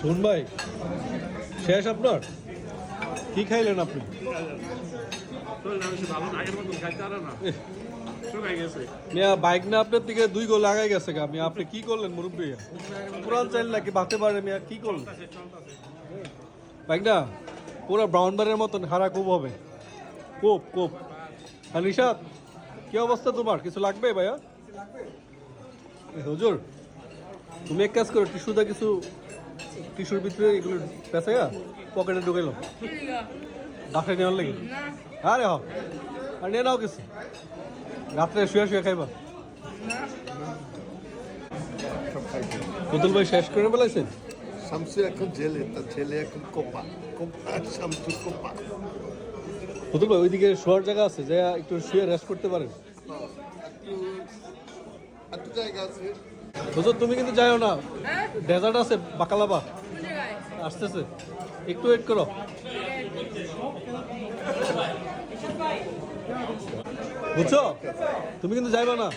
শুন ভাই, শেষ আপনার? কি খাইলেন আপনি? মিয়া বাইক না আপনার দিকে 2 গোল লাগাই গেছে গা মিয়া, আপনি কি করলেন মুরব্বী? পুরান চাইল নাকি বাতে পারে মিয়া, কি করলেন? বাইক না পুরো ব্রাউন বারের মতন হারা খুব হবে, কোপ কোপ। আর নিশাদ, কি অবস্থা তোমার? কিছু লাগবে ভাইয়া? হুজুর তুমি এক কাজ করো, টিস্যুটা কিছু টিস্যুর ভিতরে এগুলো পেঁচাইয়া পকেটে ঢুকাইলাম, বাসায় নেওয়ার লেগে। আরে হ, আর নিয়ে নাও কিছু, রাত্রে শুয়ে শুয়ে খাইবা। পুতুল ভাই শেষ করে ফেলাইছেন? শামসু এখন জেলে, তার ছেলে এখন কোপা কোপা, শামসু কোপা। পুতুল ভাই ওইদিকে শোয়ার জায়গা আছে, যে একটু শুয়ে রেস্ট করতে পারেন। একটু জায়গা আছে। হুজুর তুমি কিন্তু যাইও না, ডেজার্ট আছে বাকালাবা আসতেছে, একটু ওয়েট করো। বুঝছো, তুমি কিন্তু যাইবা না।